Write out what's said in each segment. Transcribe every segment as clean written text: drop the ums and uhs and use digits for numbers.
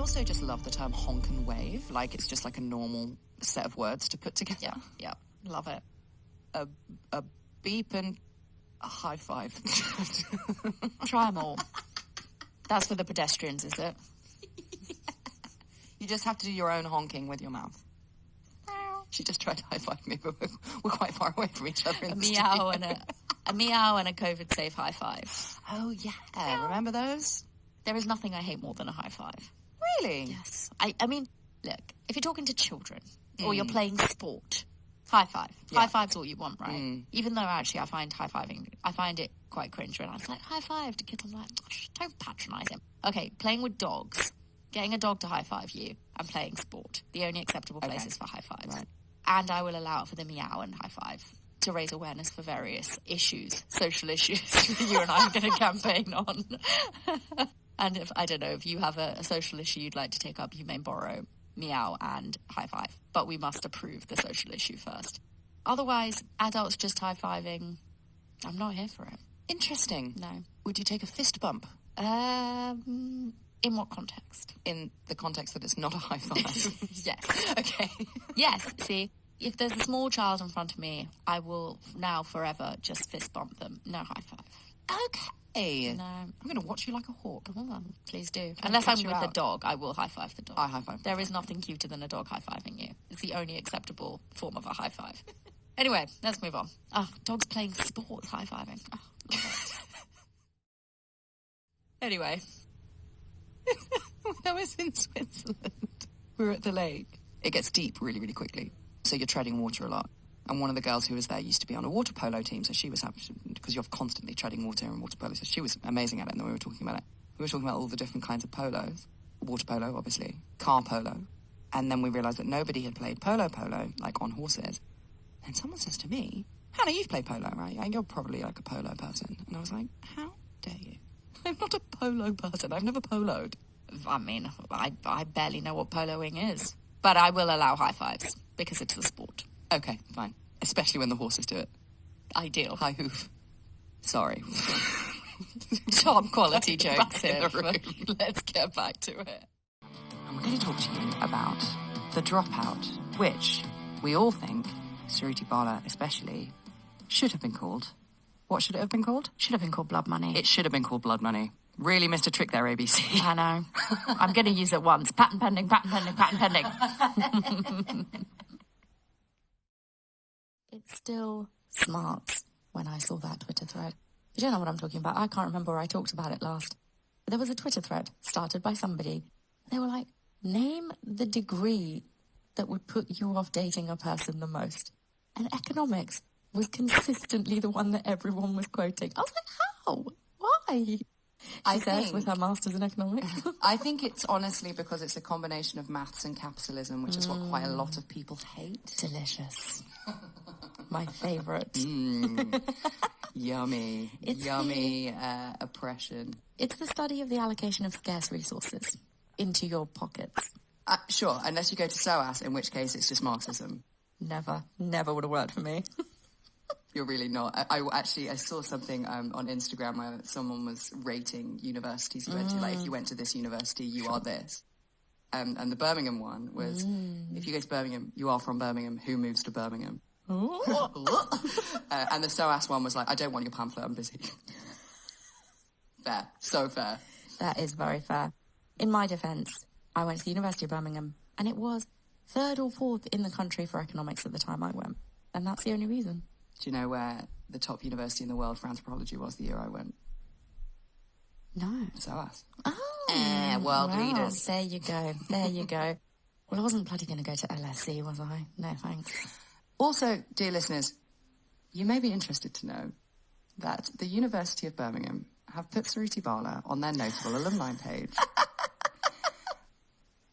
also just love the term honk and wave, like it's just like a normal set of words to put together. Yeah, love it. A beep and a high five. Try them all. That's for the pedestrians, is it? You just have to do your own honking with your mouth. She just tried to high-five me, but we're quite far away from each other in the meow studio. and a meow and a COVID-safe high five. Oh, yeah. Remember those? There is nothing I hate more than a high five. Really? Yes. I mean, look, if you're talking to children or you're playing sport, high five. Yeah. High five's all you want, right? Even though actually I find high-fiving, I find it quite cringe when I was like, high five to kids. I'm like, don't patronise him. Okay, playing with dogs, getting a dog to high five you and playing sport. The only acceptable places for high fives. Right. And I will allow it for the meow and high five to raise awareness for various issues, social issues that you and I are going to campaign on. And if, I don't know, if you have a social issue you'd like to take up, you may borrow meow and high five. But we must approve the social issue first. Otherwise, adults just high-fiving, I'm not here for it. Interesting. No. Would you take a fist bump? In what context? In the context that it's not a high five. Yes. Okay. Yes. See, if there's a small child in front of me, I will now forever just fist bump them. No high five. Okay. No. I'm going to watch you like a hawk. Come on, please do. Unless I'm with the dog, I will high five the dog. I high five. There is nothing cuter than a dog high fiving you. It's the only acceptable form of a high five. Anyway, let's move on. Oh, dogs playing sports high fiving. Oh, love it. Anyway. When I was in Switzerland, we were at the lake. It gets deep really, really quickly, so you're treading water a lot. And one of the girls who was there used to be on a water polo team, so she was happy, because you're constantly treading water in water polo, so she was amazing at it, and then we were talking about it. We were talking about all the different kinds of polos. Water polo, obviously. Car polo. And then we realised that nobody had played polo, like on horses. And someone says to me, Hannah, you've played polo, right? You're probably like a polo person. And I was like, how dare you? I'm not a polo person. I've never poloed. I mean, I barely know what poloing is. But I will allow high fives, because it's a sport. Okay, fine. Especially when the horses do it. Ideal. High hoof. Sorry. Top quality jokes here. Let's get back to it. I'm going to talk to you about The Dropout, which we all think, Suruthi Bala especially, should have been called. What should it have been called? Should have been called Blood Money. It should have been called Blood Money. Really missed a trick there, ABC. I know. I'm going to use it once. Patent pending, patent pending, patent pending. It still smarts when I saw that Twitter thread. You don't know what I'm talking about. I can't remember where I talked about it last. But there was a Twitter thread started by somebody. They were like, name the degree that would put you off dating a person the most. And economics was consistently the one that everyone was quoting. I was like, how? Why? She says with her master's in economics. I think it's honestly because it's a combination of maths and capitalism, which is what quite a lot of people hate. Delicious. My favourite. Yummy. Yummy oppression. It's the study of the allocation of scarce resources into your pockets. Sure, unless you go to SOAS, in which case it's just Marxism. Never would have worked for me. You're really not. I saw something on Instagram where someone was rating universities you went to. Like, if you went to this university, you are this. And the Birmingham one was, if you go to Birmingham, you are from Birmingham. Who moves to Birmingham? And the SOAS one was like, I don't want your pamphlet, I'm busy. Fair. So fair. That is very fair. In my defence, I went to the University of Birmingham, and it was 3rd or 4th in the country for economics at the time I went. And that's the only reason. Do you know where the top university in the world for anthropology was the year I went? No. SOAS. Oh. World leaders. There you go. There you go. Well, I wasn't bloody going to go to LSE, was I? No, thanks. Also, dear listeners, you may be interested to know that the University of Birmingham have put Suruthi Bala on their notable alumni page.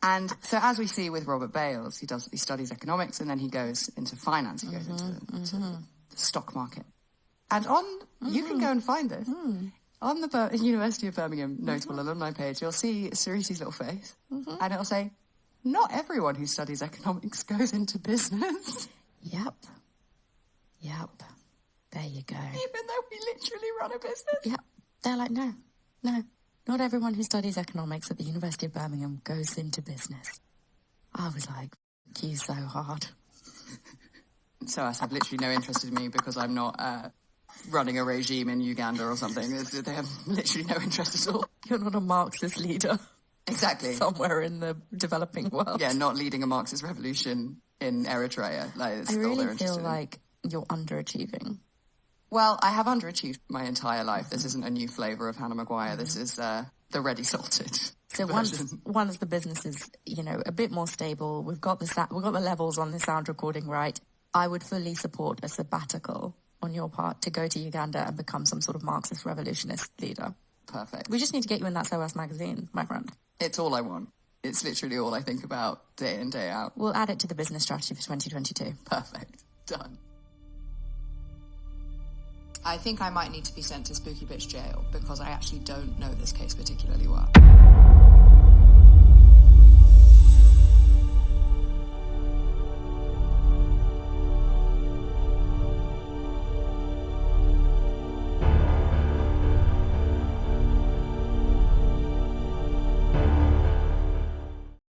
And so, as we see with Robert Bales, he studies economics and then he goes into finance. He goes into the stock market. And you can go and find this. On the University of Birmingham notable alumni page, you'll see Suruthi's little face. And it'll say, not everyone who studies economics goes into business. Yep. There you go. Even though we literally run a business. Yep. They're like, no. Not everyone who studies economics at the University of Birmingham goes into business. I was like, F you so hard. So I have literally no interest in me because I'm not running a regime in Uganda or something. They have literally no interest at all. You're not a Marxist leader. Exactly. Somewhere in the developing world. Yeah, not leading a Marxist revolution in Eritrea. It's I all they're really interested feel in. like you're underachieving. Well, I have underachieved my entire life. This isn't a new flavour of Hannah Maguire. This is the ready salted. So version. once the business is, a bit more stable, we've got the levels on the sound recording right, I would fully support a sabbatical on your part to go to Uganda and become some sort of Marxist revolutionist leader. Perfect. We just need to get you in that SOS magazine, my friend. It's all I want. It's literally all I think about day in, day out. We'll add it to the business strategy for 2022. Perfect. Done. I think I might need to be sent to Spooky Bitch jail because I actually don't know this case particularly well.